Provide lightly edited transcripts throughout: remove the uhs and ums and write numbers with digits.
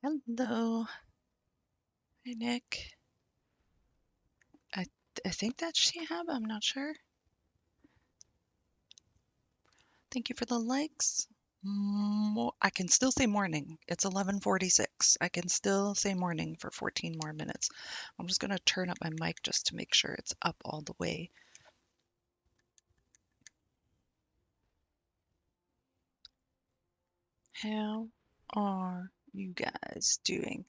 Hello. Hey, Nick. I I think that's Shihab. I'm not sure. Thank you for the likes. I can still say morning. It's 11:46. I can still say morning for 14 more minutes. I'm just gonna turn up my mic just to make sure it's up all the way. How are you guys doing?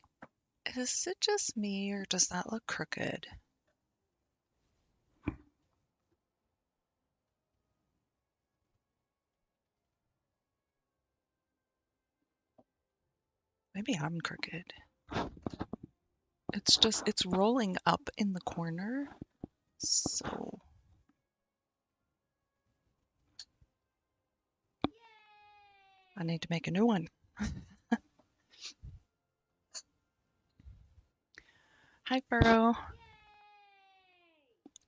Is it just me or does that look crooked? Maybe I'm crooked. It's rolling up in the corner. So I need to make a new one. Hi, Burrow.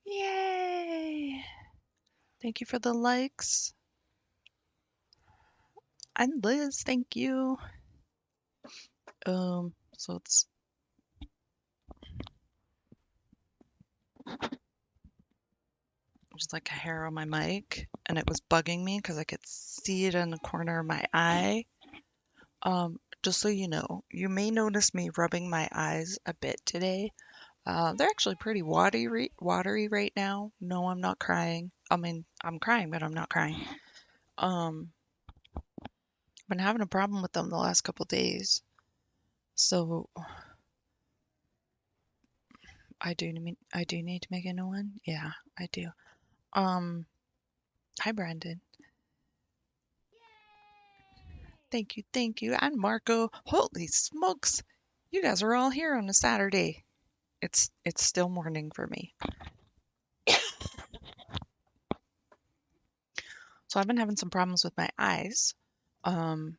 Yay! Thank you for the likes. And Liz, thank you. So it's just like a hair on my mic, and it was bugging me because I could see it in the corner of my eye. Just so you know, you may notice me rubbing my eyes a bit today. They're actually pretty watery right now. No, I'm not crying. I mean, I'm crying, but I'm not crying. Um, been having a problem with them the last couple days, so I do need to make a new one. Yeah, I do. Um, Hi Brandon. Thank you. And Marco. Holy smokes. You guys are all here on a Saturday. It's still morning for me. So I've been having some problems with my eyes. Um,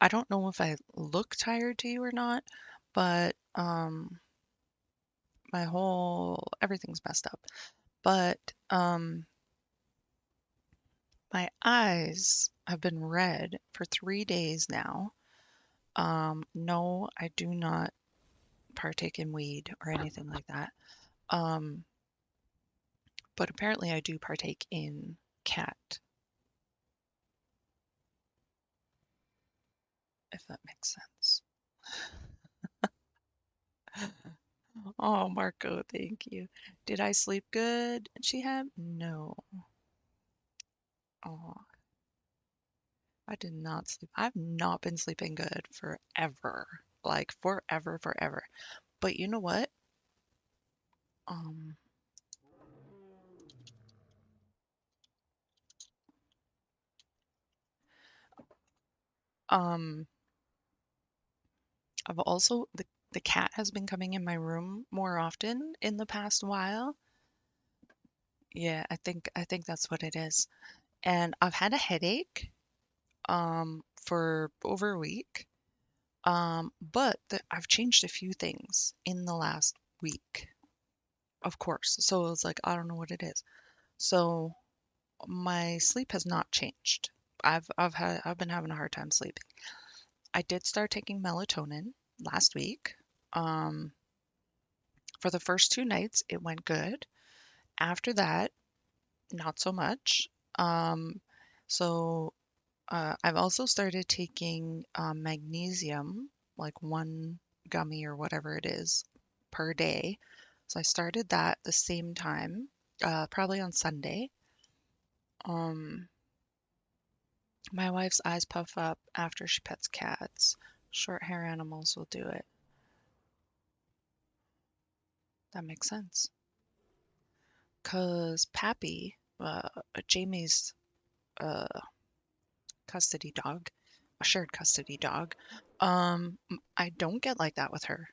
I don't know if I look tired to you or not, but my whole everything's messed up. But my eyes have been red for 3 days now. No, I do not partake in weed or anything like that. Um, but apparently I do partake in cat, if that makes sense. Oh, Marco, thank you. Did I sleep good? She had no. Oh, I did not sleep. I've not been sleeping good forever. Like forever, forever. But you know what? Um, um, I've also the cat has been coming in my room more often in the past while. Yeah, I think that's what it is. And I've had a headache for over a week. But I've changed a few things in the last week, of course. So it's like I don't know what it is. So my sleep has not changed. I've been having a hard time sleeping. I did start taking melatonin last week. Um, for the first 2 nights, it went good. After that, not so much. Um, so I've also started taking magnesium, like one gummy or whatever it is per day. So I started that the same time, probably on Sunday. Um, my wife's eyes puff up after she pets cats. Short hair animals will do it. That makes sense. 'Cause Pappy, Jamie's uh, custody dog, a shared custody dog. I don't get like that with her.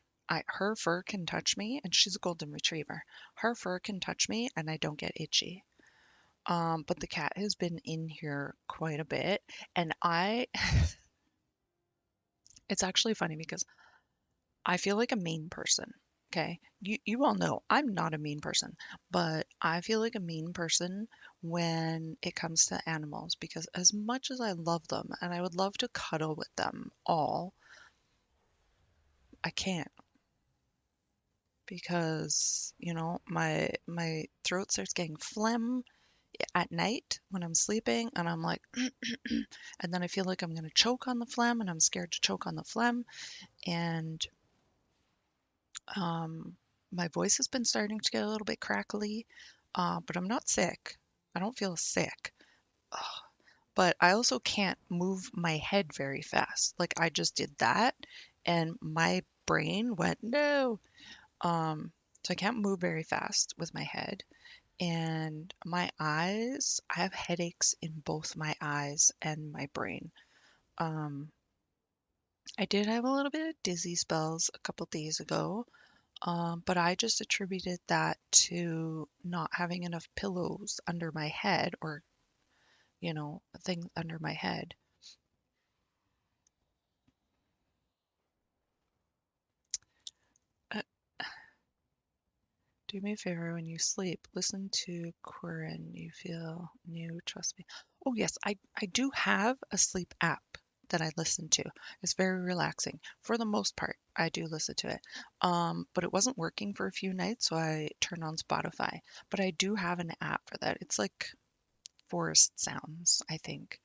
Her fur can touch me, and she's a golden retriever. Her fur can touch me, and I don't get itchy. But the cat has been in here quite a bit, and it's actually funny because I feel like a mean person. Okay. You all know I'm not a mean person, but I feel like a mean person when it comes to animals because as much as I love them and I would love to cuddle with them all, I can't because, my throat starts getting phlegm at night when I'm sleeping, and I'm like, and then I feel like I'm going to choke on the phlegm, and I'm scared to choke on the phlegm, and um, my voice has been starting to get a little bit crackly, but I'm not sick. I don't feel sick. Ugh. But I also can't move my head very fast. Like I just did that, and my brain went no. So I can't move very fast with my head. And my eyes, I have headaches in both my eyes and my brain. Um, I did have a little bit of dizzy spells a couple days ago, but I just attributed that to not having enough pillows under my head or, a thing under my head. Uh, Do me a favor when you sleep, listen to Corinne. You feel new, trust me. Oh, yes, I do have a sleep app that I listen to. It's very relaxing. For the most part, I do listen to it. But it wasn't working for a few nights, so I turned on Spotify. But I do have an app for that. It's like forest sounds, I think.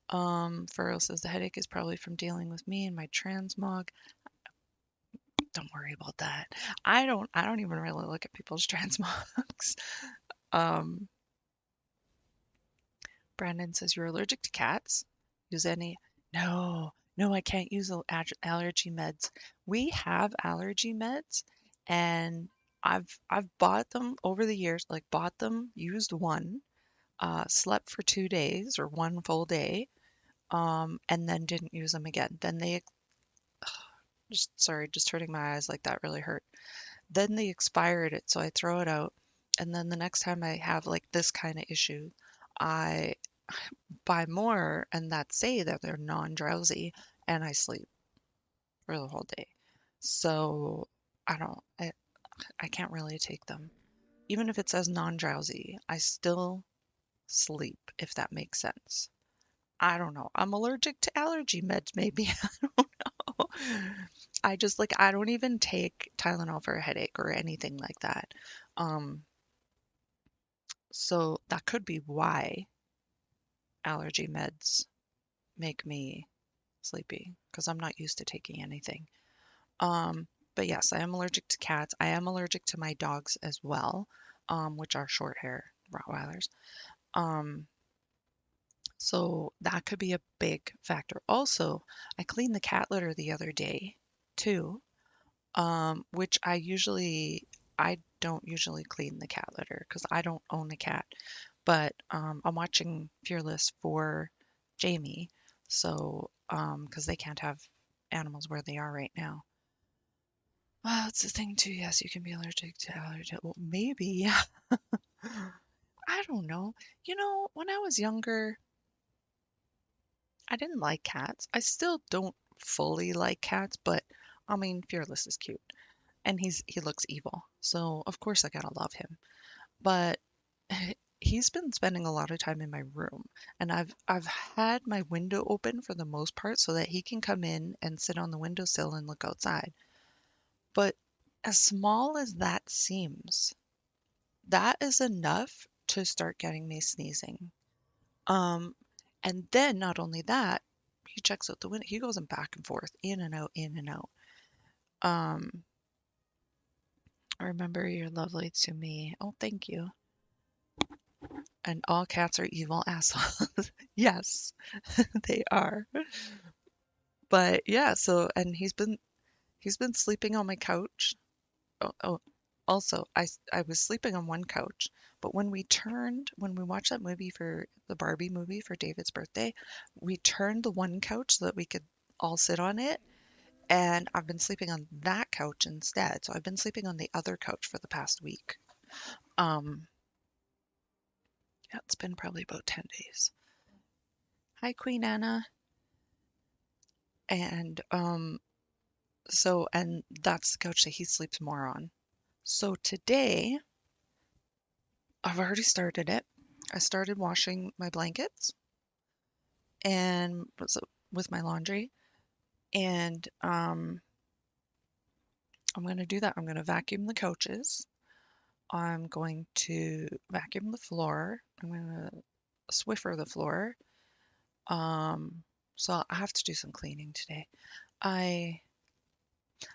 Farrell says the headache is probably from dealing with me and my transmog. Don't worry about that. I don't even really look at people's transmogs. Um, Brandon says you're allergic to cats. Use any? No, no, I can't use allergy meds. We have allergy meds, and I've bought them over the years. Like bought them, used one, slept for 2 days or one full day, and then didn't use them again. Then they just sorry, just hurting my eyes like that really hurt. Then they expired it, so I throw it out. And then the next time I have like this kind of issue, I buy more and that say that they're non-drowsy and I sleep for the whole day. So I don't, I can't really take them. Even if it says non-drowsy, I still sleep, if that makes sense. I don't know. I'm allergic to allergy meds, maybe. I don't know. I just like, I don't even take Tylenol for a headache or anything like that. Um, so that could be why allergy meds make me sleepy because I'm not used to taking anything. Um, but yes, I am allergic to cats. I am allergic to my dogs as well, which are short hair Rottweilers. Um, so that could be a big factor. Also, I cleaned the cat litter the other day too, which I don't usually clean the cat litter because I don't own a cat. But I'm watching Fearless for Jamie, so because they can't have animals where they are right now. Well, it's the thing too. Yes, you can be allergic to allergen. Well, maybe. I don't know. When I was younger, I didn't like cats. I still don't fully like cats, but I mean, Fearless is cute and he looks evil. So, of course I gotta love him. But he's been spending a lot of time in my room, and I've had my window open for the most part so that he can come in and sit on the windowsill and look outside. But as small as that seems, that is enough to start getting me sneezing. Um, and then not only that, he checks out the window. He goes in back and forth, in and out, in and out. Um, Remember you're lovely to me. Oh, thank you. And all cats are evil assholes. Yes, they are. But yeah, so and he's been sleeping on my couch. Oh, also, I was sleeping on one couch, but when we watched that movie for the Barbie movie for David's birthday, we turned the one couch so that we could all sit on it, and I've been sleeping on that couch instead. So I've been sleeping on the other couch for the past week. Um, yeah, it's been probably about 10 days. Hi, Queen Anna. And and that's the couch that he sleeps more on. So today I've already started it. I started washing my blankets and with my laundry, and I'm going to do that. I'm going to vacuum the couches. I'm going to vacuum the floor. I'm going to Swiffer the floor. Um, so I have to do some cleaning today. I,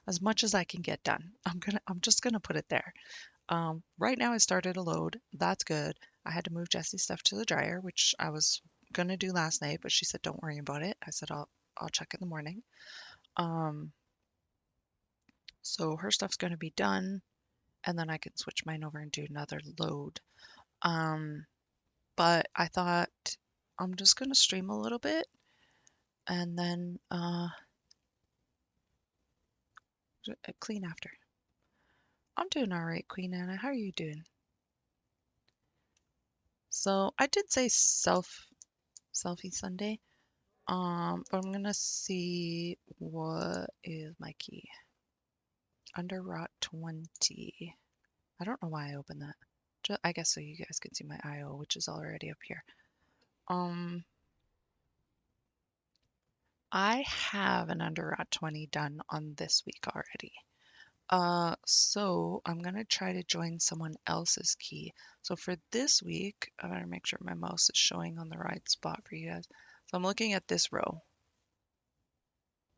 as much as I can get done, I'm just gonna put it there. Right now I started a load. That's good. I had to move Jesse's stuff to the dryer, which I was gonna do last night, but she said don't worry about it. I said I'll check in the morning. Um, so her stuff's gonna be done, and then I can switch mine over and do another load. Um, but I thought I'm just gonna stream a little bit and then clean after. I'm doing all right, Queen Anna. How are you doing? So I did say selfie Sunday. But I'm gonna see what is my key. Underwrought 20. I don't know why I opened that. I guess so you guys can see my IO, which is already up here. Um, I have an underwrought 20 done on this week already. So I'm gonna try to join someone else's key. So for this week, I gotta make sure my mouse is showing on the right spot for you guys. So I'm looking at this row,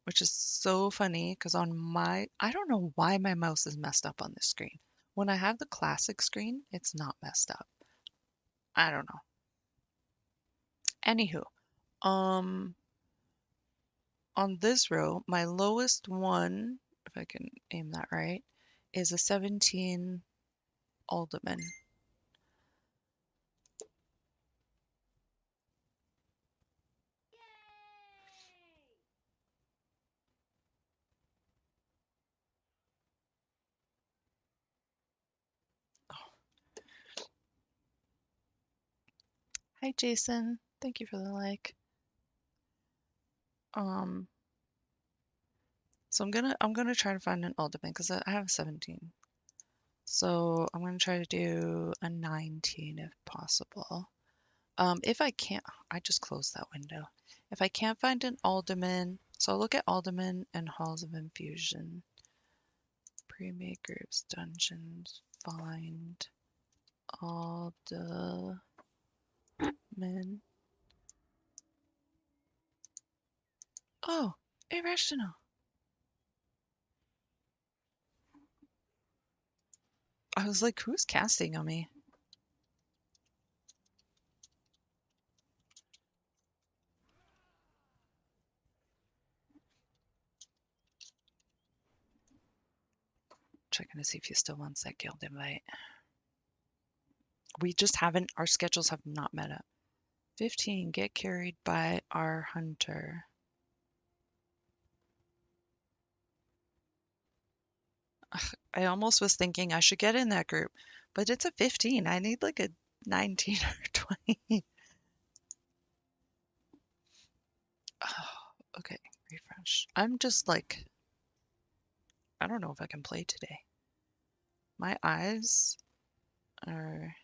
which is so funny because on I don't know why my mouse is messed up on this screen. When I have the classic screen, it's not messed up. I don't know. Anywho, um, on this row, my lowest one, if I can aim that right, is a 17 Alderman. Hi, Jason. Thank you for the like. Um, so I'm gonna try to find an Alderman because I have 17. So I'm gonna try to do a 19 if possible. If I can't, I just closed that window. If I can't find an alderman, so I'll look at alderman and halls of infusion. Pre-made groups, dungeons, find alderman. Oh, irrational. I was like, who's casting on me? Checking to see if he still wants that guild invite. We just haven't, our schedules have not met up. 15, get carried by our hunter. I almost was thinking I should get in that group, but it's a 15. I need like a 19 or 20. Oh, okay, refresh. I'm just like, I don't know if I can play today. My eyes are.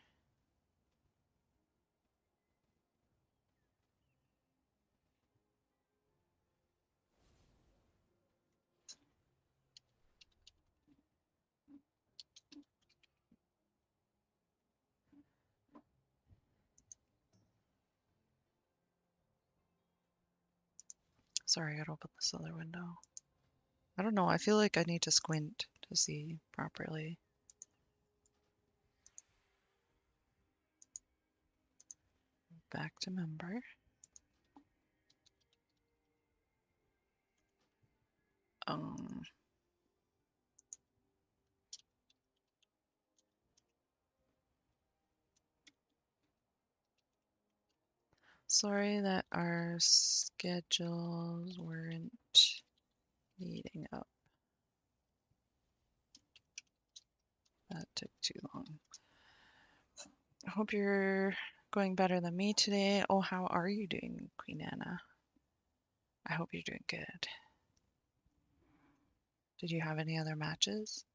Sorry, I gotta open this other window. I don't know. I feel like I need to squint to see properly. Back to member. Um, Sorry that our schedules weren't meeting up. That took too long. I hope you're going better than me today. Oh, how are you doing, Queen Anna? I hope you're doing good. Did you have any other matches?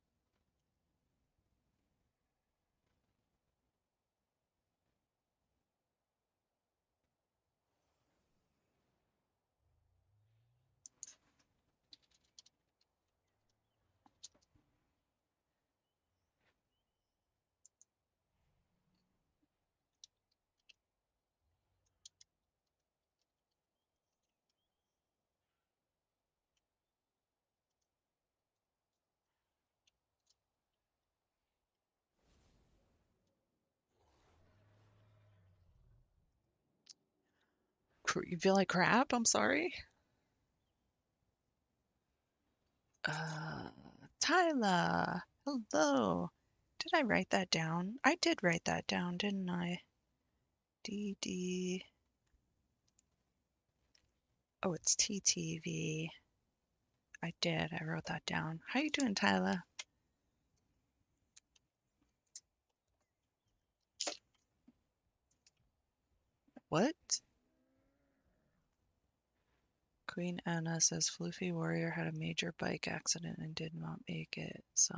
You feel like crap? I'm sorry. Uh, Tyla, hello. Did I write that down? I did write that down, didn't I? DD. Oh, it's TTV. I did. I wrote that down. How you doing, Tyla? What? Queen Anna says Floofy Warrior had a major bike accident and did not make it. So,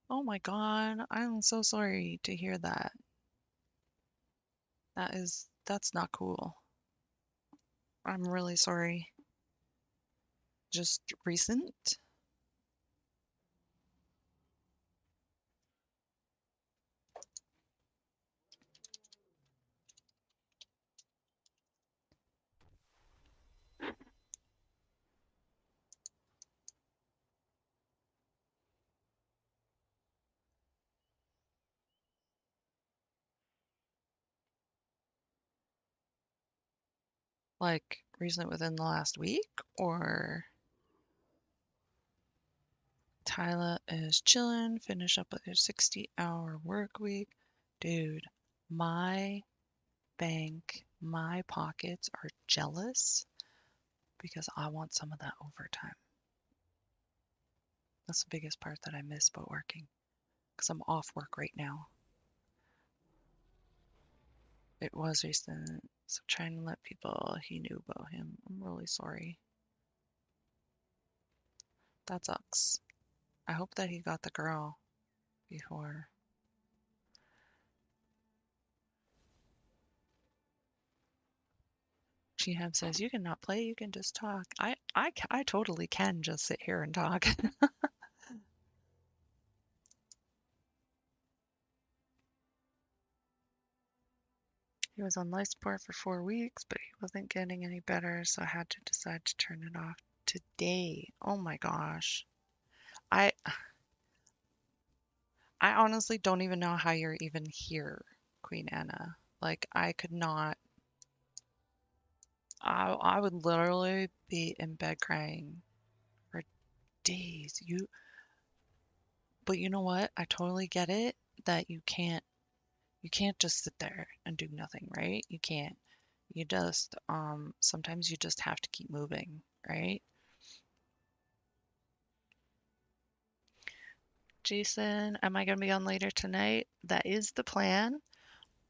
oh my God, I'm so sorry to hear that. That's not cool. I'm really sorry. Just recent? Like recent within the last week? Or Tyla is chilling, finish up with her 60-hour work week. Dude, my bank, my pockets are jealous because I want some of that overtime. That's the biggest part that I miss about working because I'm off work right now. It was recent, so trying to let people he knew about him. I'm really sorry. That sucks. I hope that he got the girl before. Shihab says, you can not play, you can just talk. I totally can just sit here and talk. He was on life support for 4 weeks, but he wasn't getting any better, so I had to decide to turn it off today. Oh my gosh. I I honestly don't even know how you're even here, Queen Anna. Like I could not I would literally be in bed crying for days. But you know what? I totally get it that you can't just sit there and do nothing, right? You can't. You just sometimes you just have to keep moving, right? Jason, am I going to be on later tonight? That is the plan.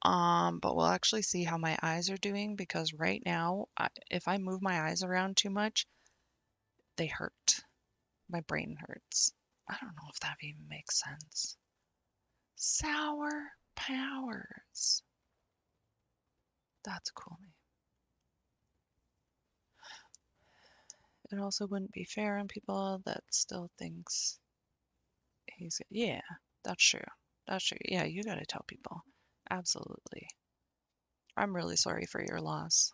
But we'll actually see how my eyes are doing because right now, if I move my eyes around too much, they hurt. My brain hurts. I don't know if that even makes sense. Sour Powers. That's a cool name. It also wouldn't be fair on people that still thinks yeah, that's true. That's true. Yeah, you gotta tell people. Absolutely. I'm really sorry for your loss.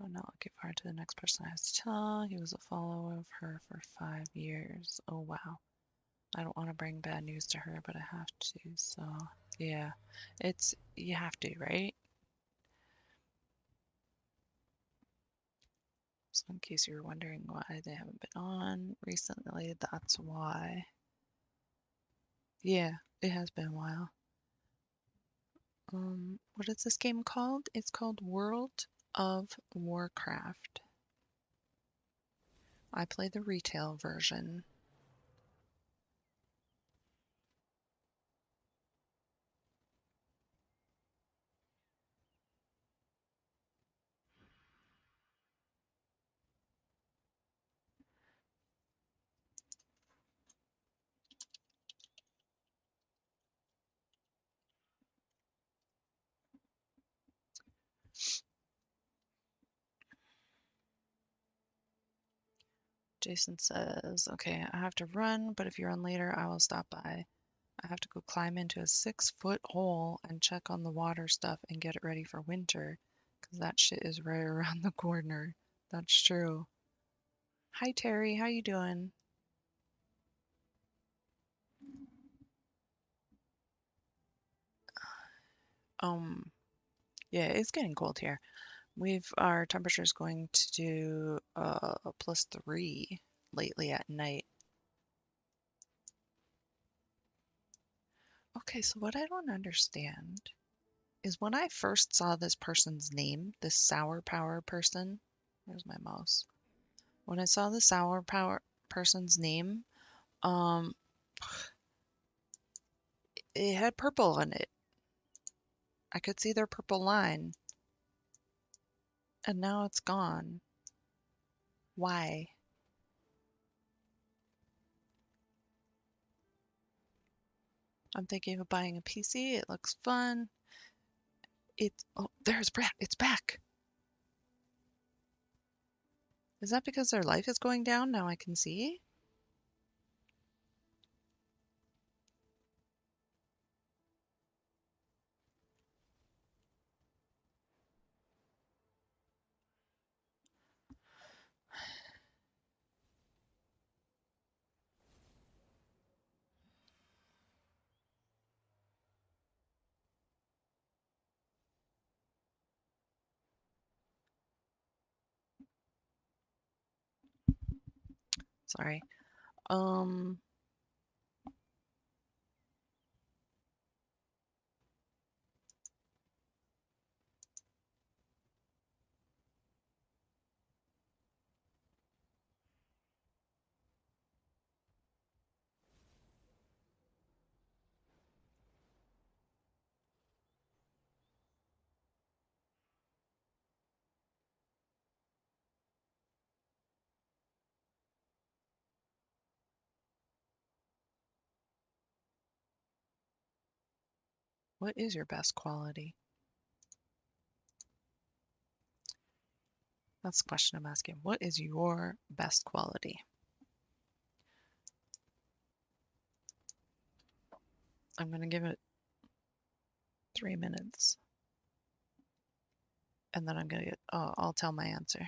I'm not looking forward to the next person I have to tell. He was a follower of her for 5 years. Oh, wow. I don't want to bring bad news to her, but I have to. So, yeah, you have to, right? So, in case you were wondering why they haven't been on recently, that's why. Yeah, it has been a while. What is this game called? It's called World of Warcraft. I play the retail version. Jason says, okay, I have to run, but if you're on later, I will stop by. I have to go climb into a 6-foot hole and check on the water stuff and get it ready for winter, 'cause that shit is right around the corner. That's true. Hi, Terry. How you doing? Um, yeah, it's getting cold here. Our temperature's going to do +3 lately at night. Okay, so what I don't understand is when I first saw this person's name, this sour power person, where's my mouse? When I saw the sour power person's name, um, it had purple on it. I could see their purple line, and now it's gone. Why? I'm thinking of buying a PC. It looks fun. Oh, there's Brett. It's back. Is that because their life is going down? Now I can see. Sorry. Um, what is your best quality? That's the question I'm asking. What is your best quality? I'm gonna give it 3 minutes, and then I'll tell my answer.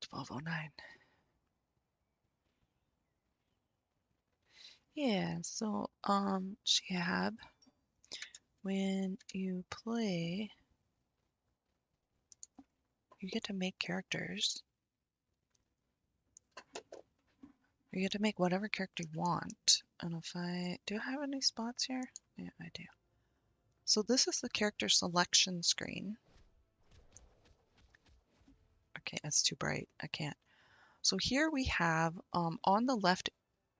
12:09. Yeah, so Shihab, when you play, you get to make characters. You get to make whatever character you want. And do I have any spots here? Yeah, I do. So this is the character selection screen. Okay, it's too bright. I can't. So here we have on the left,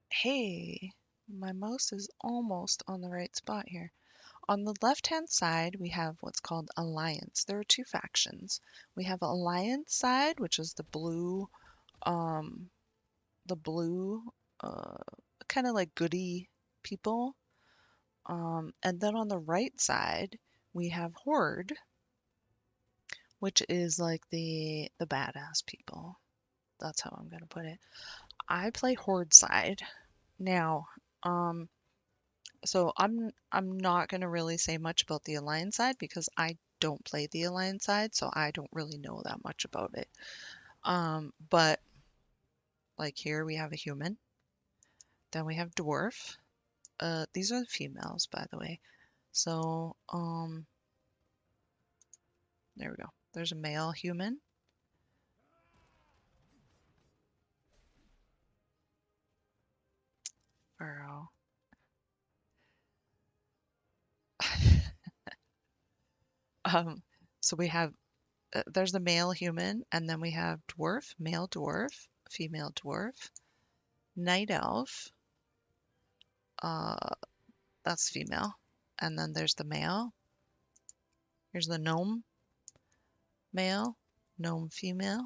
hey, my mouse is almost on the right spot here. On the left-hand side, we have what's called Alliance. There are two factions. We have Alliance side, which is um, the blue, uh, kind of like goody people. And then on the right side, we have Horde, which is like the badass people. That's how I'm gonna put it. I play Horde side. Now, um, so I'm not gonna really say much about the Alliance side because I don't play the Alliance side, so I don't really know that much about it. But like here we have a human, then we have dwarf. These are the females, by the way. So, there we go. There's a male human. Furrow. Um, so we have there's the male human, and then we have dwarf, male dwarf, female dwarf, night elf, uh, that's female, and then there's the male. Here's the gnome male, gnome female,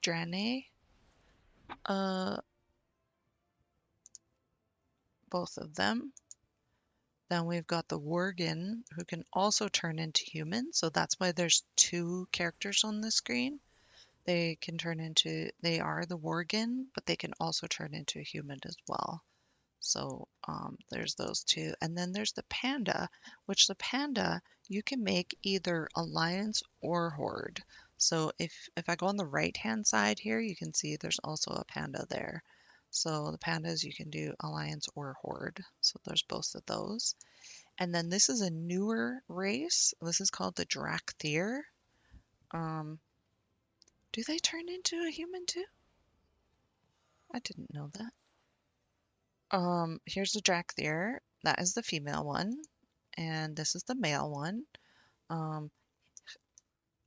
Draenei, uh, both of them. Then we've got the Worgen, who can also turn into human. So that's why there's two characters on the screen. They can turn into, they are the Worgen, but they can also turn into a human as well. So there's those two. And then there's the panda, which the panda, you can make either alliance or horde. So if I go on the right-hand side here, you can see there's also a panda there. So the pandas, you can do alliance or horde. So there's both of those. And then this is a newer race. This is called the Drakthir. Um, do they turn into a human too? I didn't know that. Here's the Drakthir. That is the female one, and this is the male one. Um,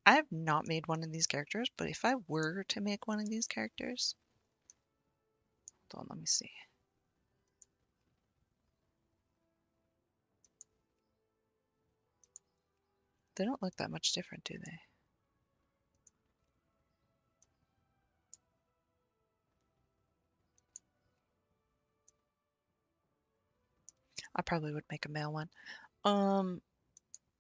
I have not made one of these characters, but if I were to make one of these characters, hold on, let me see. They don't look that much different, do they? I probably would make a male one. Um,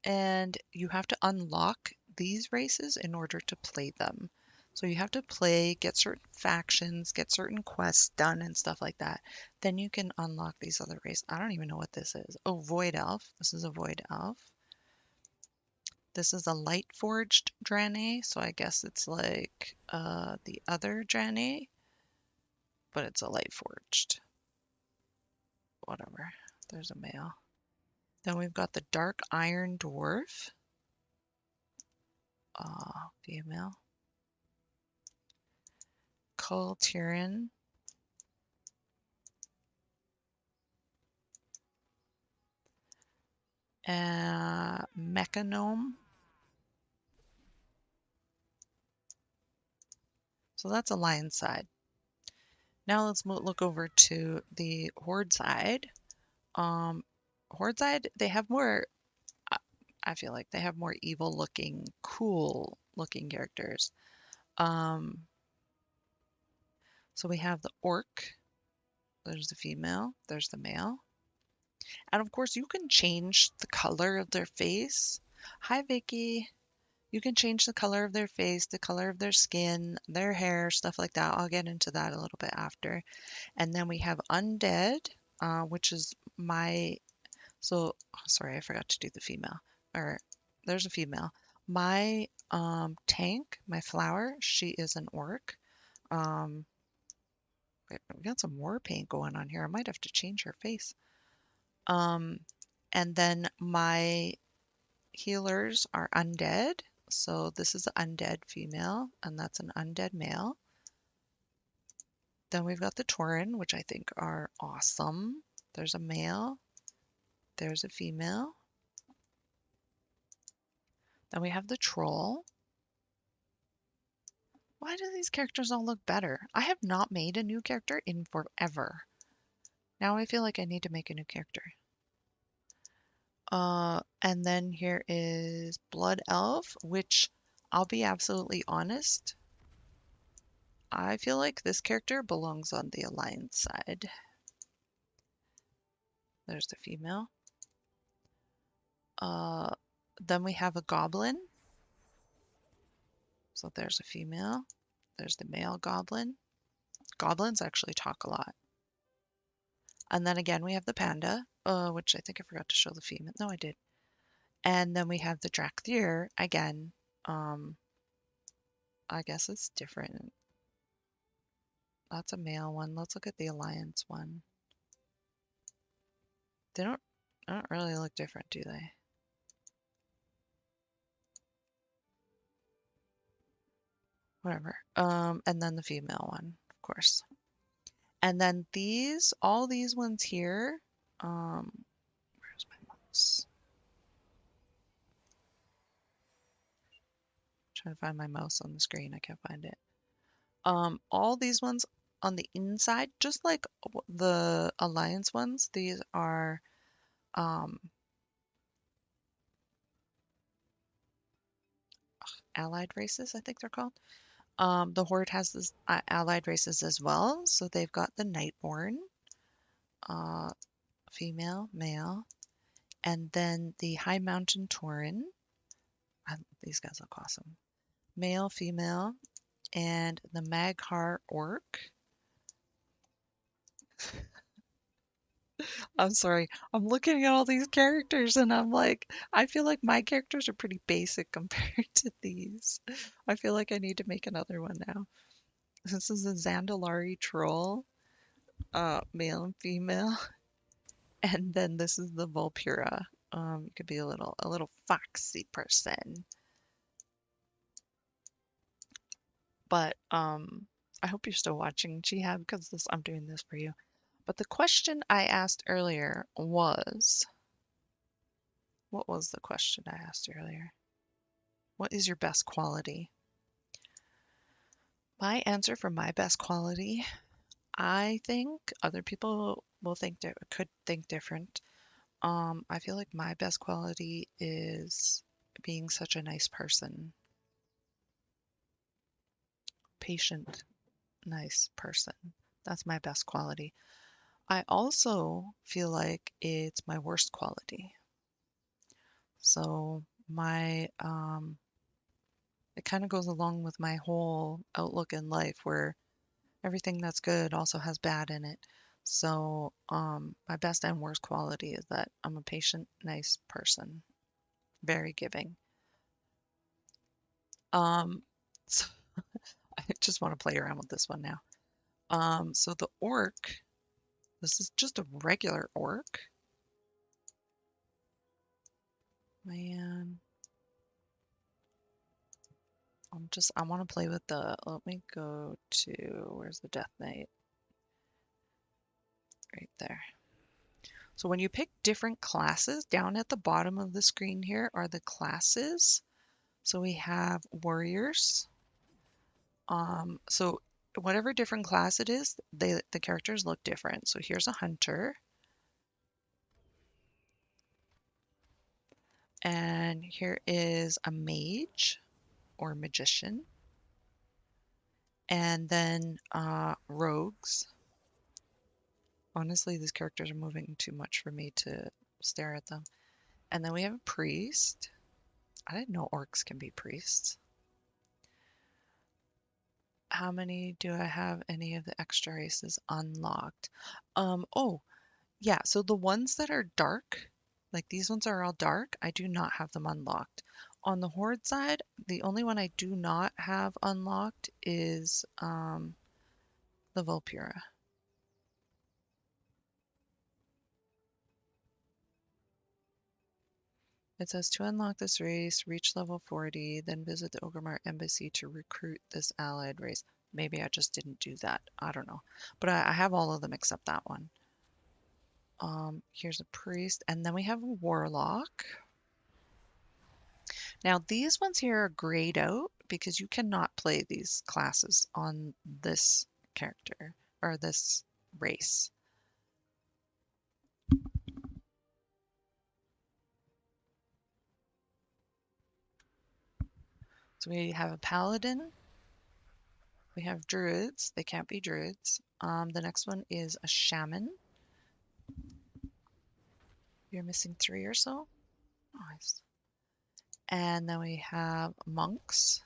and you have to unlock these races in order to play them. So you have to play, get certain factions, get certain quests done and stuff like that. Then you can unlock these other races. I don't even know what this is. Oh, Void Elf. This is a Void Elf. This is a light forged Draenei, so I guess it's like the other Draenei, but it's a light forged. Whatever. There's a male. Then we've got the Dark Iron Dwarf. Female. Kull Tyrion. Mechanome. So that's a lion side. Now let's look over to the horde side. Horde side, they have more, I feel like they have more evil looking, cool looking characters. Um, so we have the orc. There's the female. There's the male. And of course, you can change the color of their face. Hi, Vicky. You can change the color of their face, the color of their skin, their hair, stuff like that. I'll get into that a little bit after. And then we have undead, which is my, so sorry, I forgot to do the female. Or there's a female. My tank, my flower, she is an orc. Um, we got some war paint going on here. I might have to change her face. Um, and then my healers are undead. So this is an undead female, and that's an undead male. Then we've got the Tauren, which I think are awesome. There's a male. There's a female. Then we have the Troll. Why do these characters all look better? I have not made a new character in forever. Now I feel like I need to make a new character. And then here is Blood Elf, which I'll be absolutely honest. I feel like this character belongs on the Alliance side. There's the female. Uh, then we have a Goblin. So there's a female. There's the male Goblin. Goblins actually talk a lot. And then again, we have the Panda, which I think I forgot to show the female. No, I did. And then we have the Drakthir. Again, I guess it's different. That's a male one. Let's look at the Alliance one. They don't really look different, do they? Whatever. And then the female one, of course. And then these, all these ones here, where's my mouse? Trying to find my mouse on the screen. I can't find it. All these ones on the inside, just like the Alliance ones, these are allied races, I think they're called. The Horde has this allied races as well. So they've got the Nightborn. female, male, and then the High Mountain Tauren. These guys look awesome. Male, female, and the Maghar Orc. I'm sorry. I'm looking at all these characters and I'm like, I feel like my characters are pretty basic compared to these. I feel like I need to make another one now. This is a Zandalari troll, male and female, and then this is the Volpura. You could be a little foxy person, but I hope you're still watching, Jihad, because this I'm doing this for you. But the question I asked earlier was, what was the question I asked earlier? What is your best quality? My answer for my best quality, I think other people will think could think different. I feel like my best quality is being such a nice person, patient, nice person. That's my best quality. I also feel like it's my worst quality. So it kind of goes along with my whole outlook in life where everything that's good also has bad in it. So, my best and worst quality is that I'm a patient, nice person, very giving. Um, so I just want to play around with this one now. So the orc, this is just a regular orc. Man, I want to play with let me go to, where's the Death Knight? Right there. So when you pick different classes, down at the bottom of the screen here are the classes. So we have warriors. So whatever different class it is, the characters look different. So here's a hunter, and here is a mage or magician, and then rogues. Honestly, these characters are moving too much for me to stare at them. And then we have a priest. I didn't know orcs can be priests. How many do I have any of the extra races unlocked? Oh, yeah, so the ones that are dark, like these ones are all dark, I do not have them unlocked. On the Horde side, the only one I do not have unlocked is the Volpura. It says to unlock this race, reach level 40, then visit the Orgrimmar embassy to recruit this allied race. Maybe I just didn't do that. I don't know. But I have all of them except that one. Here's a priest, and then we have a warlock. Now, these ones here are grayed out because you cannot play these classes on this character or this race. So we have a paladin, we have druids, they can't be druids. The next one is a shaman. You're missing 3 or so. Nice. And then we have monks,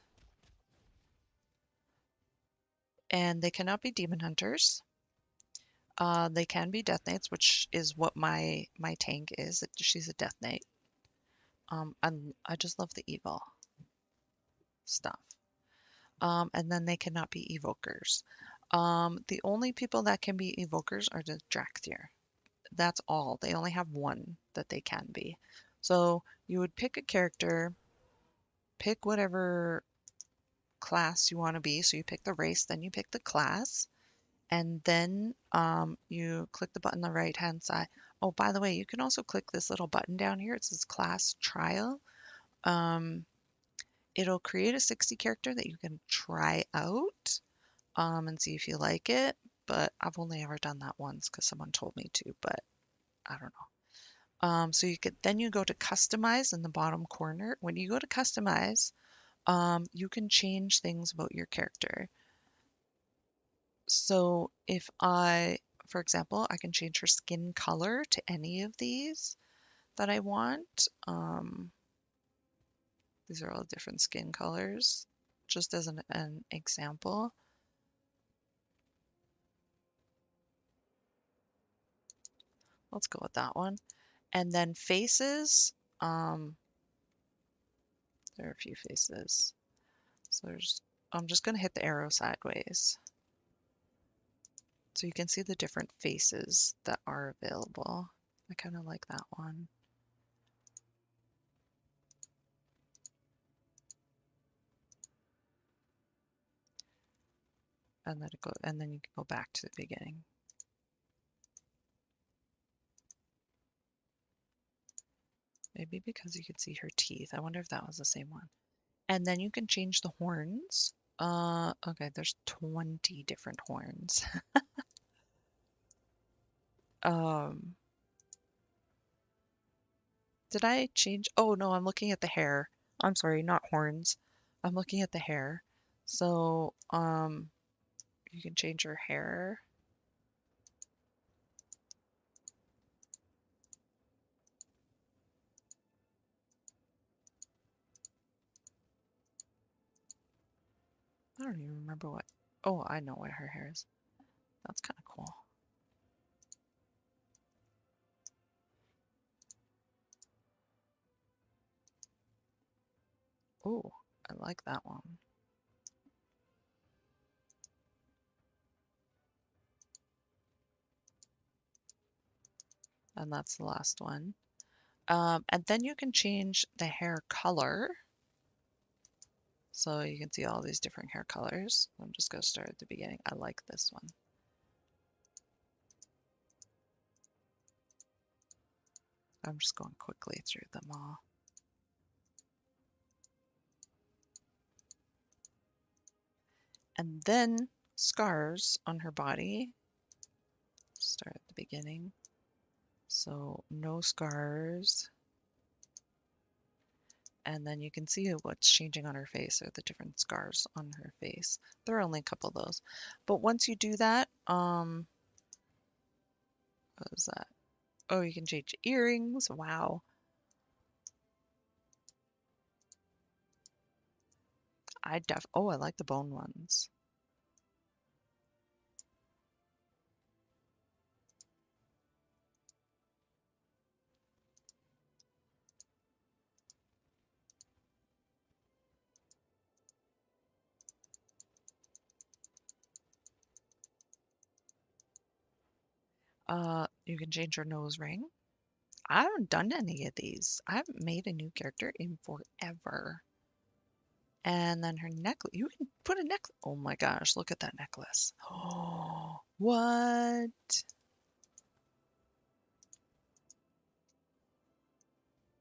and they cannot be demon hunters. They can be death knights, which is what my tank is. She's a death knight. And I just love the evil stuff. And then they cannot be evokers. The only people that can be evokers are the Drakthir. That's all. They only have one that they can be. So you would pick a character, pick whatever class you want to be. So you pick the race, then you pick the class, and then you click the button on the right hand side. Oh, by the way, you can also click this little button down here. It says class trial. Um, it'll create a 60 character that you can try out and see if you like it. But I've only ever done that once because someone told me to, but I don't know. So you go to customize in the bottom corner. When you go to customize, you can change things about your character. So if I for example, I can change her skin color to any of these that I want. These are all different skin colors, just as an example. Let's go with that one. And then faces, there are a few faces. So I'm just going to hit the arrow sideways. So you can see the different faces that are available. I kind of like that one. And then you can go back to the beginning. Maybe because you can see her teeth. I wonder if that was the same one. And then you can change the horns. Okay, there's 20 different horns. Um, did I change? Oh no, I'm looking at the hair. I'm sorry, not horns. I'm looking at the hair. So, you can change her hair. I don't even remember what. Oh, I know what her hair is. That's kind of cool. Oh, I like that one. And that's the last one. And then you can change the hair color. So you can see all these different hair colors. I'm just going to start at the beginning. I like this one. I'm just going quickly through them all. And then scars on her body. Start at the beginning. So no scars. And then you can see what's changing on her face or the different scars on her face. There are only a couple of those. But once you do that, what is that? Oh, you can change earrings. Wow. Oh, I like the bone ones. You can change her nose ring. I haven't done any of these. I haven't made a new character in forever. And then her necklace. You can put a necklace. Oh my gosh, look at that necklace. Oh, what?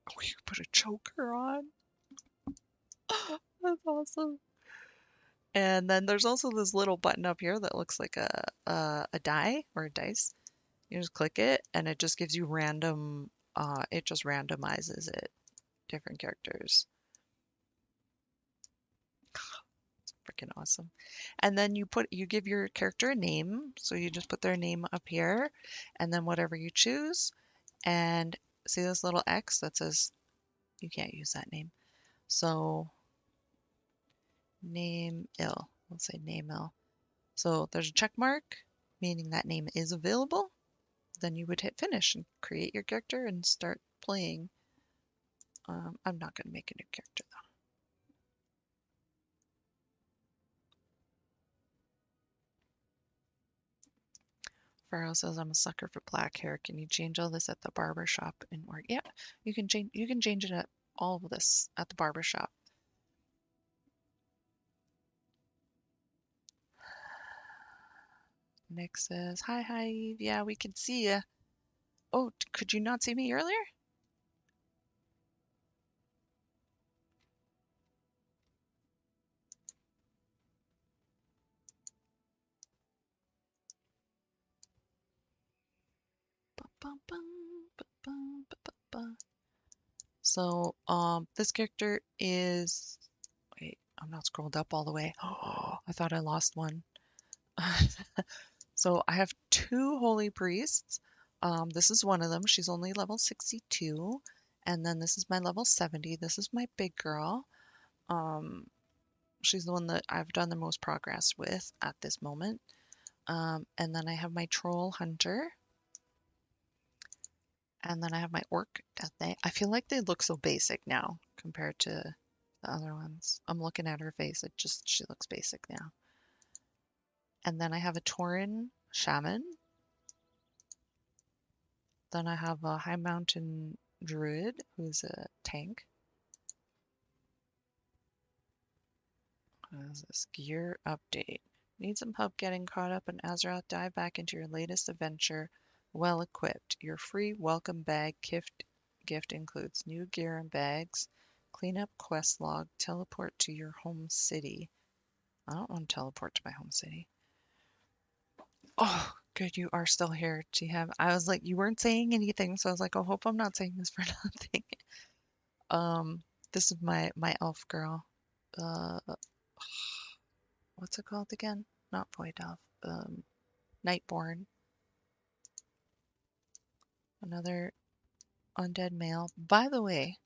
Oh, you can put a choker on. That's awesome. And then there's also this little button up here that looks like a die or a dice. You just click it and it just gives you random, it just randomizes it, different characters. Freaking awesome. And then you give your character a name. So you just put their name up here and then whatever you choose. And see this little X that says you can't use that name. So name ill. Let's say name ill. So there's a check mark, meaning that name is available. Then you would hit finish and create your character and start playing. I'm not going to make a new character though. Farrell says I'm a sucker for black hair. Can you change all this at the barber shop in work? Yeah, you can change it at all of this at the barber shop. Nick says, hi, Eve. Yeah, we can see you. Oh, could you not see me earlier? So, this character is, wait, I'm not scrolled up all the way. Oh, I thought I lost one. So I have two holy priests. This is one of them. She's only level 62. And then this is my level 70. This is my big girl. Um, she's the one that I've done the most progress with at this moment. And then I have my troll hunter. And then I have my orc death knight. I feel like they look so basic now compared to the other ones. I'm looking at her face. She looks basic now. And then I have a Tauren shaman. Then I have a high mountain druid who's a tank. What is this? Gear update. Need some help getting caught up in Azeroth? Dive back into your latest adventure well equipped. Your free welcome bag gift includes new gear and bags, clean up quest log, teleport to your home city. I don't want to teleport to my home city. Oh, good, you are still here, Chihab. I was like, you weren't saying anything, so I was like, I hope I'm not saying this for nothing. Um, this is my elf girl. Uh, what's it called again? Not void elf. Nightborn. Another undead male. By the way,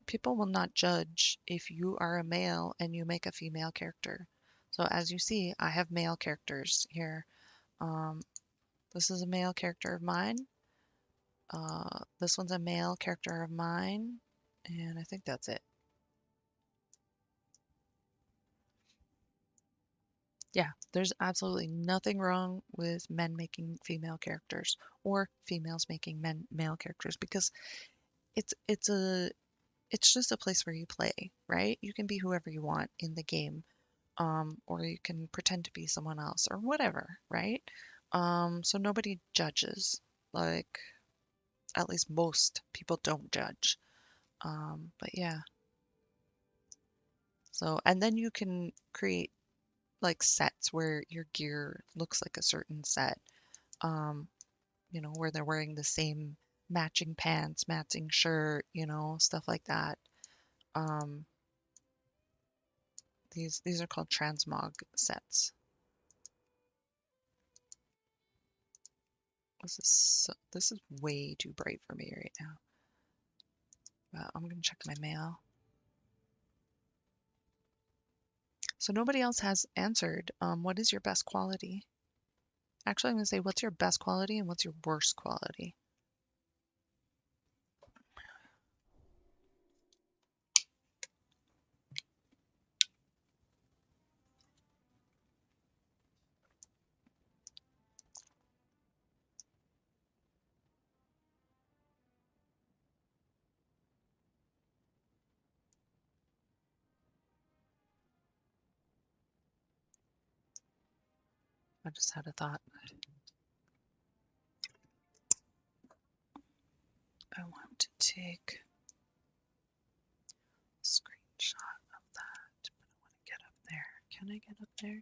people will not judge if you are a male and you make a female character. So as you see, I have male characters here. Um, this is a male character of mine. This one's a male character of mine, and I think that's it. Yeah, there's absolutely nothing wrong with men making female characters or females making male characters because it's a it's just a place where you play, right? You can be whoever you want in the game, or you can pretend to be someone else or whatever, right? So nobody judges. Like, at least most people don't judge. But yeah, so and then you can create like sets where your gear looks like a certain set. Um, where they're wearing the same matching pants, matching shirt, stuff like that. Um, these are called transmog sets. This is way too bright for me right now. But I'm gonna check my mail. So nobody else has answered. What is your best quality? Actually, I'm gonna say what's your best quality and what's your worst quality? I just had a thought. I want to take a screenshot of that, but I want to get up there. Can I get up there?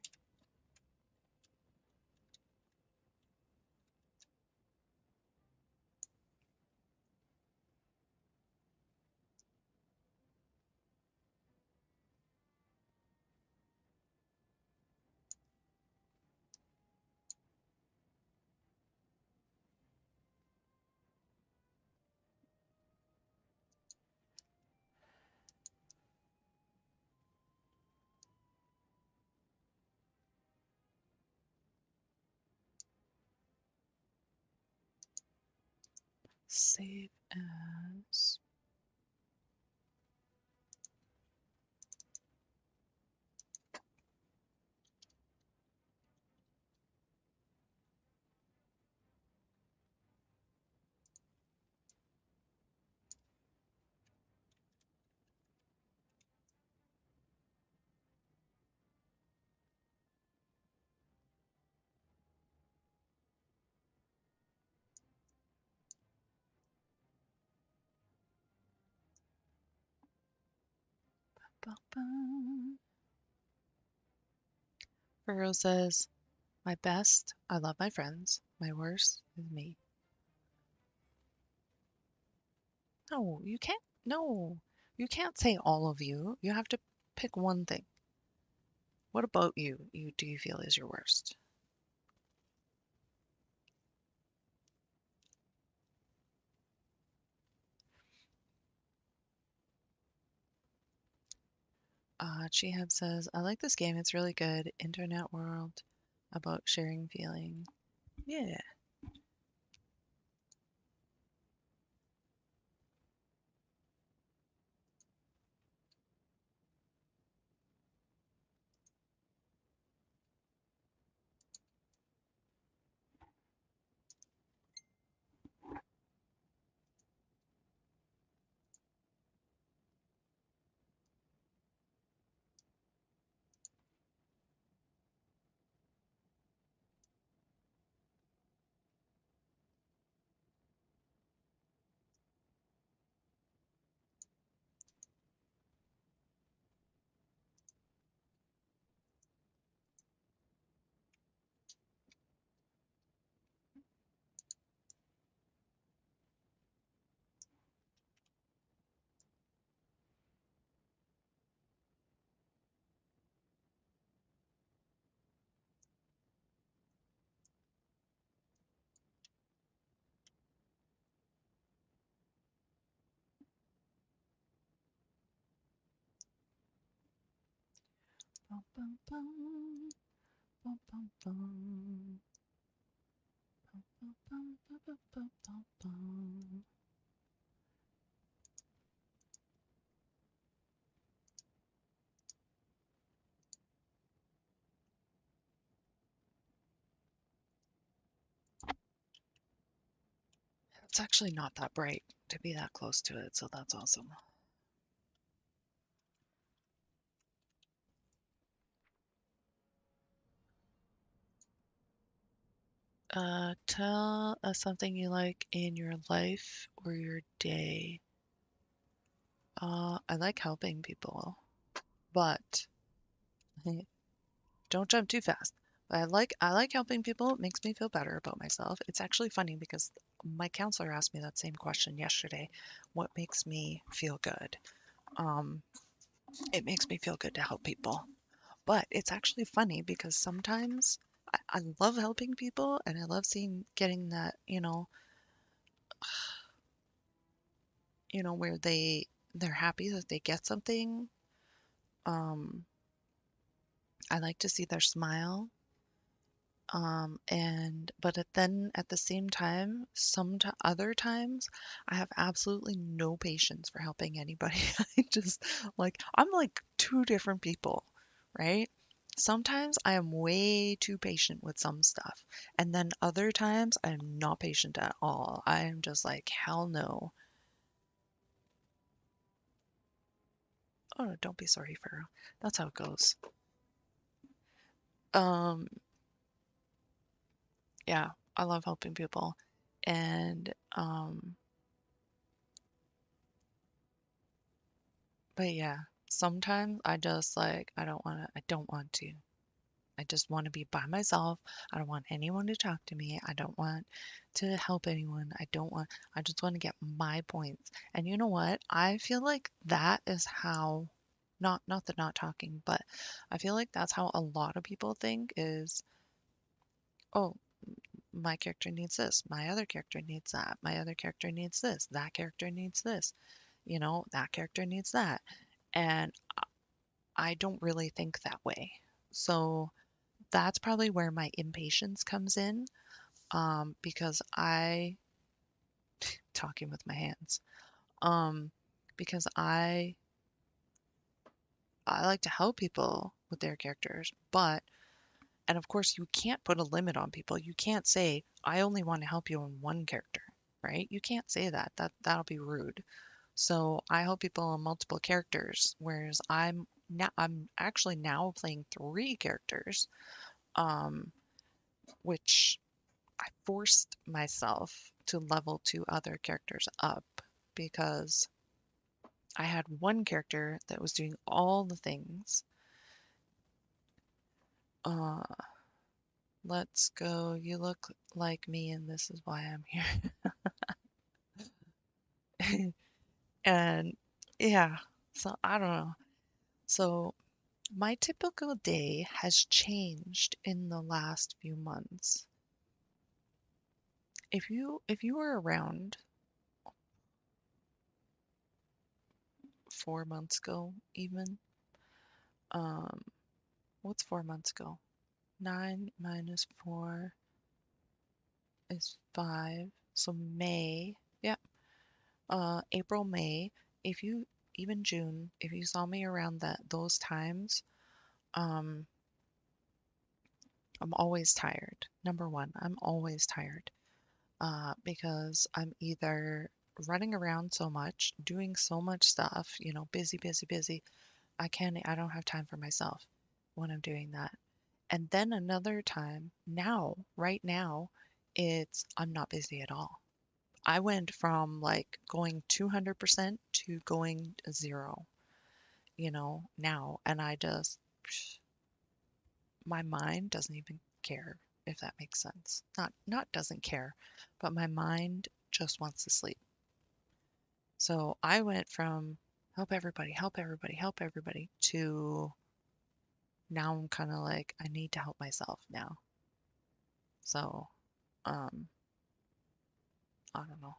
Save as. Burrow says, my best, I love my friends. My worst is me. No, you can't. No, you can't say all of you. You have to pick one thing. What about you? Do you feel is your worst? Chihab says, I like this game. It's really good. Internet world about sharing feeling. Yeah. Bum, bum, bum, bum, bum, bum, bum, bum, bum, bum, bum, bum, bum. It's actually not that bright to be that close to it, so that's awesome. Tell us something you like in your life or your day. I like helping people, but don't jump too fast. I like helping people. It makes me feel better about myself. It's actually funny because my counselor asked me that same question yesterday. What makes me feel good? Um, it makes me feel good to help people. But it's actually funny because sometimes I love helping people and I love seeing getting that, where they're happy that they get something. Um, I like to see their smile. And but then at the same time, other times, I have absolutely no patience for helping anybody. I just I'm like two different people, right? Sometimes I am way too patient with some stuff, and then other times I'm not patient at all. I am just like, hell no. Oh, no, don't be sorry, Pharaoh. That's how it goes. Um, yeah, I love helping people, and but yeah, sometimes I just I don't want to. I just want to be by myself. I don't want anyone to talk to me. I don't want to help anyone. I just want to get my points. And you know what? I feel like that is how, not the not talking, but I feel like that's how a lot of people think is, oh, my character needs this. My other character needs that. My other character needs this. That character needs this. That character needs that. And I don't really think that way. So that's probably where my impatience comes in, because talking with my hands, um, because I like to help people with their characters, and of course, you can't put a limit on people. You can't say, I only want to help you on one character, right? You can't say that. That'll be rude. So I help people on multiple characters, whereas I'm actually now playing three characters, um, which I forced myself to level two other characters up because I had one character that was doing all the things. Uh, let's go. You look like me, and this is why I'm here. And yeah, so I don't know. So my typical day has changed in the last few months. If you were around 4 months ago, even, Um, what's 4 months ago? 9 minus 4 is 5. So May, yeah, April, May. If you even June, if you saw me around those times, um, I'm always tired. Number one, I'm always tired. Because I'm either running around so much, doing so much stuff, busy, busy, busy. I don't have time for myself when I'm doing that. And then another time, now, right now, I'm not busy at all. I went from like going 200% to going 0, now. And my mind doesn't even care, if that makes sense. Not doesn't care, but my mind just wants to sleep. So I went from help everybody, help everybody to now I'm kind of like, I need to help myself now. So, um, I don't know.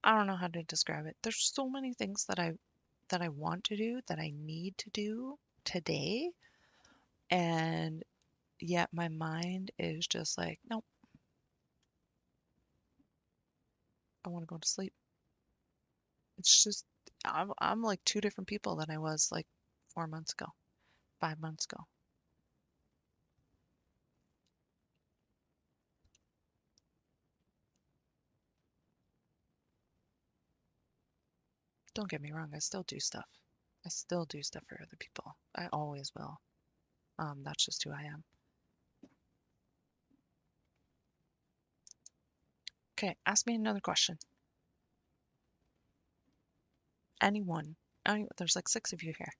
I don't know how to describe it. There's so many things that I want to do, that I need to do today, and yet my mind is just like, nope, I want to go to sleep. It's just I'm like two different people than I was like 4 months ago, 5 months ago. Don't get me wrong, I still do stuff. I still do stuff for other people. I always will. That's just who I am. Okay, ask me another question. Anyone. There's like six of you here.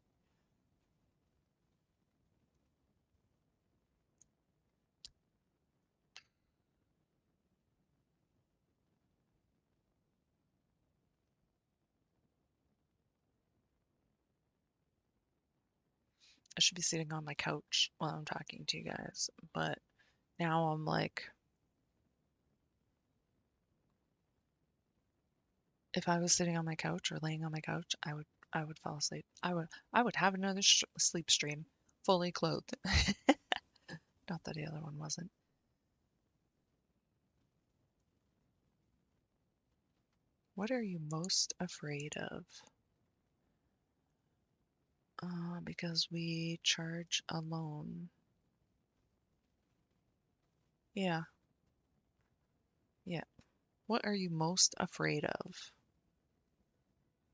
I should be sitting on my couch while I'm talking to you guys, but now I'm like, if I was sitting on my couch or laying on my couch, I would fall asleep. I would have another sleep stream, fully clothed. Not that the other one wasn't. What are you most afraid of? Because we charge alone. Yeah, yeah. What are you most afraid of?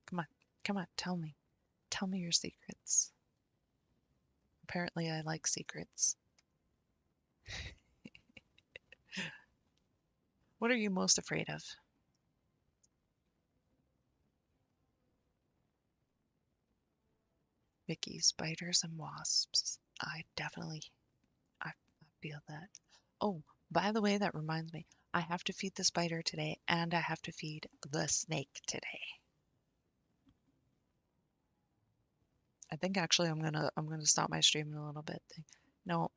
Come on, come on, tell me. Tell me your secrets. Apparently, I like secrets. What are you most afraid of? Vicky, spiders and wasps. I feel that. Oh, by the way, that reminds me. I have to feed the spider today, and I have to feed the snake today. I think actually I'm gonna stop my stream in a little bit. No,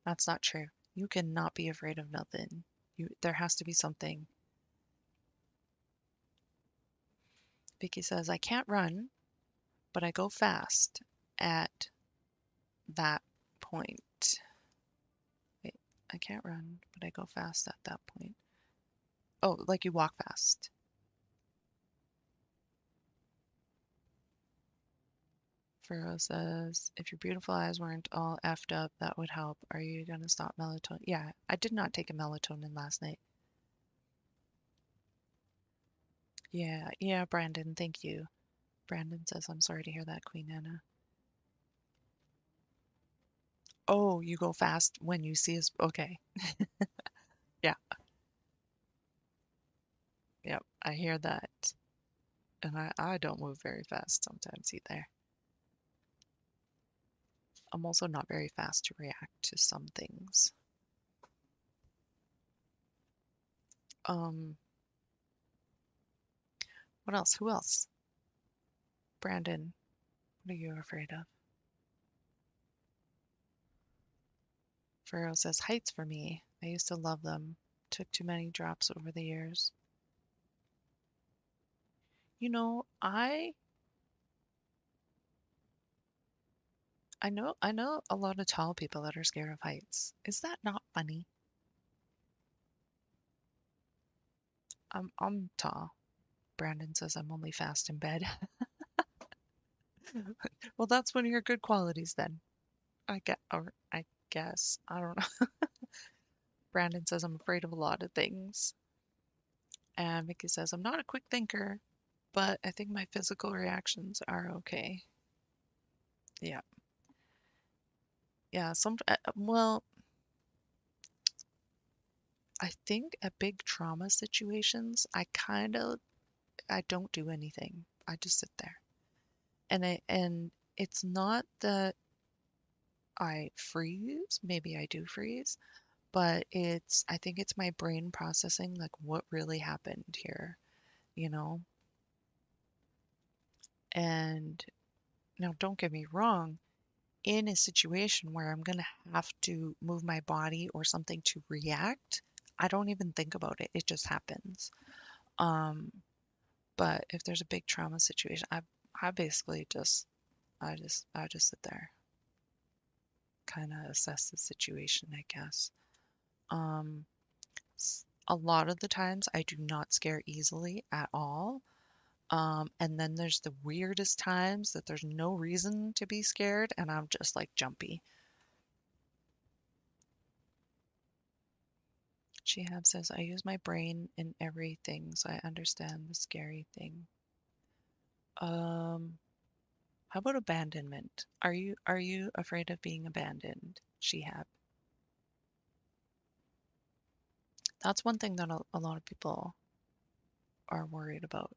that's not true. You cannot be afraid of nothing. There has to be something. Vicky says, I can't run, but I go fast at that point. Wait, I can't run, but I go fast at that point. Oh, like you walk fast. Furrow says, if your beautiful eyes weren't all effed up, that would help. Are you gonna stop melatonin? Yeah, I did not take a melatonin last night. Yeah, yeah, Brandon, thank you. Brandon says, I'm sorry to hear that, Queen Anna. Oh, you go fast when you see us. Okay. Yeah, yep, I hear that. And I don't move very fast sometimes either. I'm also not very fast to react to some things. Um, what else? Who else? Brandon, what are you afraid of? Furrow says, heights for me. I used to love them. Took too many drops over the years. You know, I know a lot of tall people that are scared of heights. Is that not funny? I'm tall. Brandon says I'm only fast in bed. Well, that's one of your good qualities then. I guess. I don't know. Brandon says I'm afraid of a lot of things. And Mickey says I'm not a quick thinker, but I think my physical reactions are okay. Yeah. Yeah, well, I think at big trauma situations, I don't do anything. I just sit there. And it's not that I freeze, maybe I do freeze, but I think it's my brain processing like what really happened here, you know? And now don't get me wrong, in a situation where I'm going to have to move my body or something to react, I don't even think about it. It just happens. Um, but if there's a big trauma situation, I basically I just sit there, kind of assess the situation, I guess. Um, a lot of the times I do not scare easily at all. And then there's the weirdest times that there's no reason to be scared and I'm just like jumpy. Shihab says, I use my brain in everything, so I understand the scary thing. Um, how about abandonment? Are you afraid of being abandoned, Shihab? That's one thing that a lot of people are worried about.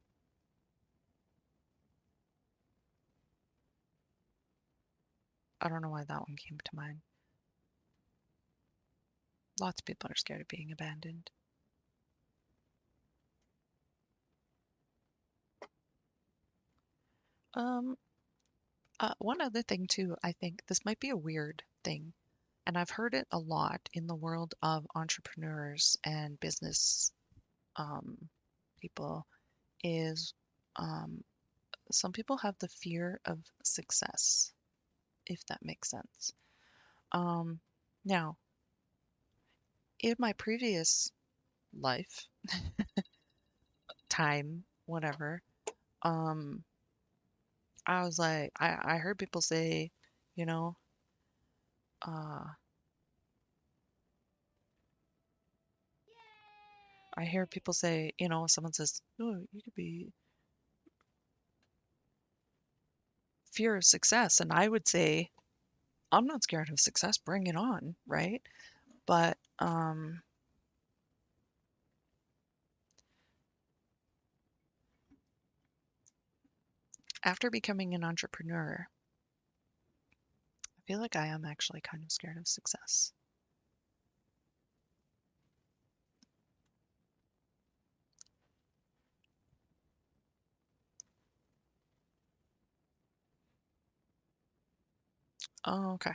I don't know why that one came to mind. Lots of people are scared of being abandoned. Um, one other thing too, I think this might be a weird thing, and I've heard it a lot in the world of entrepreneurs and business um, people, is um, some people have the fear of success, if that makes sense. Um, now, in my previous life, time, whatever, um, I was like, I heard people say, you know, uh, I hear people say, someone says, oh, you could be fear of success. And I would say, I'm not scared of success, bring it on, right? But after becoming an entrepreneur, I feel like I am actually kind of scared of success. Oh, okay.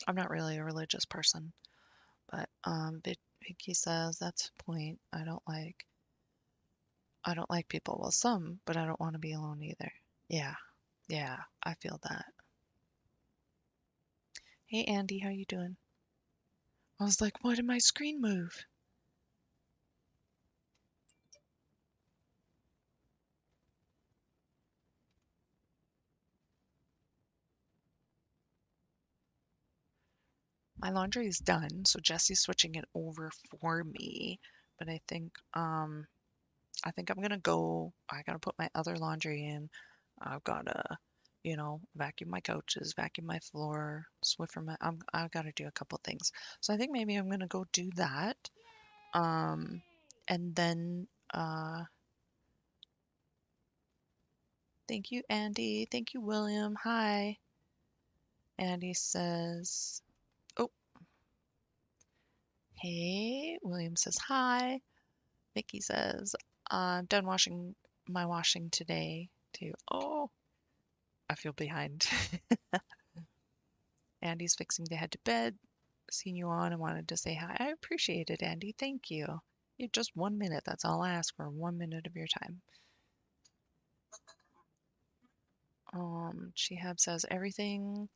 I'm not really a religious person, but Vicky says that's the point. I don't like people. Well, some, but I don't want to be alone either. Yeah, yeah, I feel that. Hey Andy, how you doing? I was like, why did my screen move? My laundry is done, so Jesse's switching it over for me. But I think I'm gonna go. I gotta put my other laundry in. I've gotta, vacuum my couches, vacuum my floor, Swiffer my. I've gotta do a couple things. So I think maybe I'm gonna go do that. Um, and then thank you, Andy. Thank you, William. Hi. Andy says, oh, hey. William says hi. Nikki says, I'm done washing my washing today too. Oh, I feel behind. Andy's fixing to head to bed. Seen you on and wanted to say hi. I appreciate it, Andy. Thank you. You just 1 minute. That's all I ask for. 1 minute of your time. Shihab says everything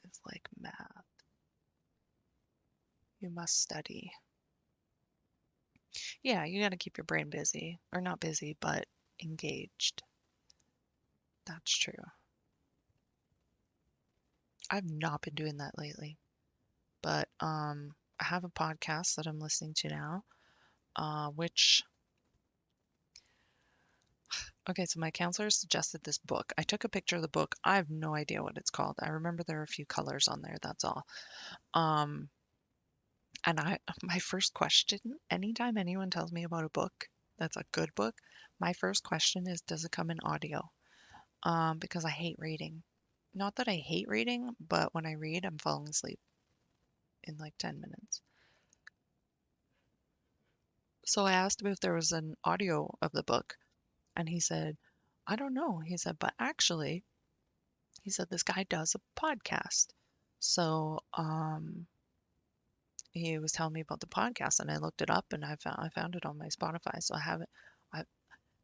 is like math. You must study. Yeah, you got to keep your brain busy, or not busy, but engaged. That's true. I've not been doing that lately, but I have a podcast that I'm listening to now, which okay, so my counselor suggested this book. I took a picture of the book. I have no idea what it's called. I remember there are a few colors on there, that's all. Um, and my first question, anytime anyone tells me about a book that's a good book, my first question is, does it come in audio? Because I hate reading. Not that I hate reading, but when I read, I'm falling asleep in like 10 minutes. So I asked him if there was an audio of the book, and he said, I don't know. He said, but actually, he said this guy does a podcast. So he was telling me about the podcast, and I looked it up, and I found it on my Spotify. So I have it. I,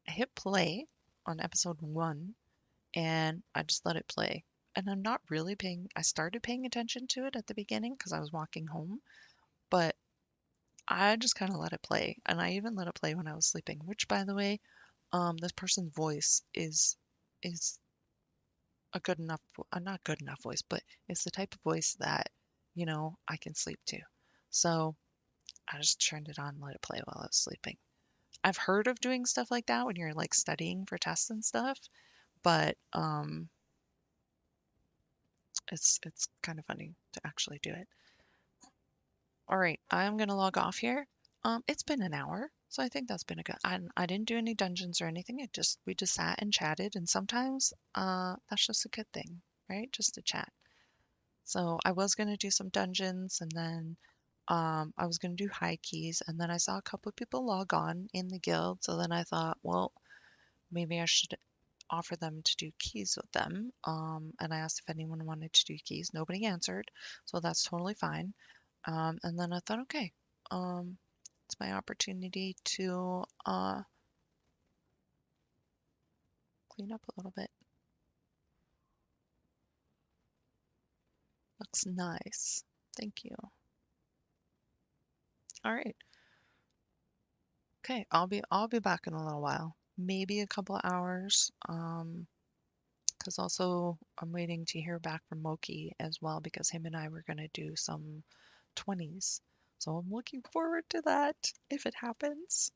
I hit play on episode 1, and I just let it play. And I'm not really paying. I started paying attention to it at the beginning because I was walking home, but I just kind of let it play, and I even let it play when I was sleeping. Which, by the way, this person's voice is a good enough, not good enough voice, but it's the type of voice that, I can sleep to. So I just turned it on and let it play while I was sleeping. I've heard of doing stuff like that when you're like studying for tests and stuff, but it's kind of funny to actually do it. All right, I'm gonna log off here. It's been an hour, so I think that's been a good. I didn't do any dungeons or anything. We just sat and chatted, and sometimes that's just a good thing, right? Just to chat. So I was gonna do some dungeons, and then I was gonna do high keys, and then I saw a couple of people log on in the guild. So then I thought, well, maybe I should offer them to do keys with them. And I asked if anyone wanted to do keys. Nobody answered, so that's totally fine. And then I thought, okay, um, it's my opportunity to clean up a little bit. Looks nice. Thank you. All right. Okay, I'll be back in a little while. Maybe a couple of hours. Because also I'm waiting to hear back from Moki as well because him and I were gonna do some 20s. So I'm looking forward to that if it happens.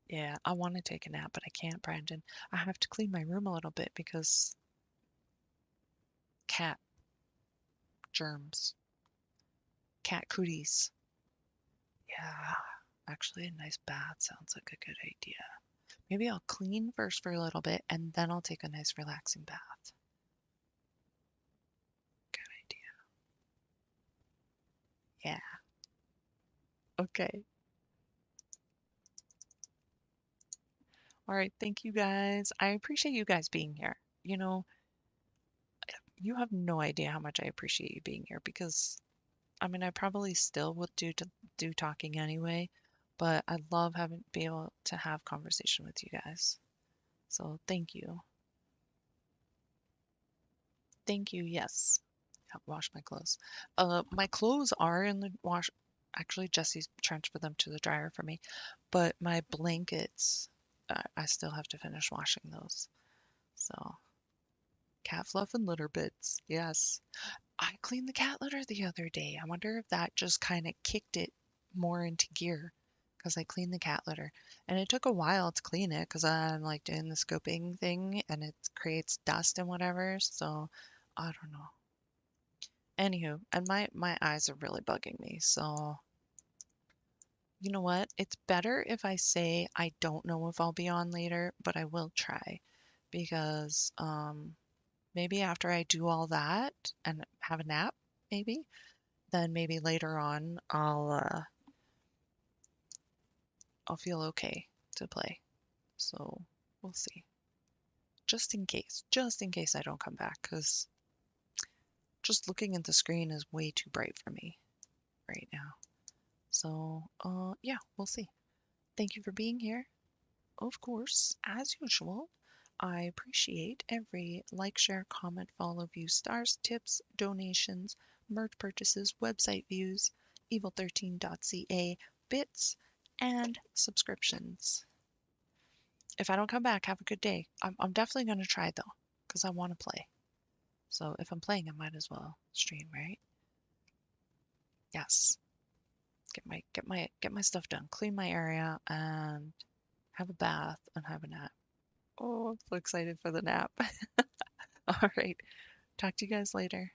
Yeah, I want to take a nap, but I can't, Brandon. I have to clean my room a little bit because cat germs, cat cooties. Yeah, actually, a nice bath sounds like a good idea. Maybe I'll clean first for a little bit and then I'll take a nice relaxing bath. Good idea. Yeah, okay. All right, thank you guys. I appreciate you guys being here. You know, you have no idea how much I appreciate you being here because I mean, I probably still would do talking anyway, but I love having be able to have conversation with you guys. So thank you. Thank you. Yes. Yeah, wash my clothes. My clothes are in the wash. Actually, Jesse's transferred them to the dryer for me, but my blankets, I still have to finish washing those. So cat fluff and litter bits. Yes. I cleaned the cat litter the other day. I wonder if that just kind of kicked it more into gear because I cleaned the cat litter. And it took a while to clean it because I'm like doing the scoping thing and it creates dust and whatever. So I don't know. Anywho, and my eyes are really bugging me. So you know what? It's better if I say I don't know if I'll be on later, but I will try because maybe after I do all that and have a nap, maybe then maybe later on I'll feel okay to play. So we'll see. Just in case I don't come back, because just looking at the screen is way too bright for me right now. So yeah, we'll see. Thank you for being here. of course, as usual, I appreciate every like, share, comment, follow, view, stars, tips, donations, merch purchases, website views, evil13.ca, bits, and subscriptions. If I don't come back, have a good day. I'm definitely going to try though, because I want to play. So if I'm playing, I might as well stream, right? Yes. Get my stuff done. Clean my area and have a bath and have a nap. Oh, I'm so excited for the nap. All right. Talk to you guys later.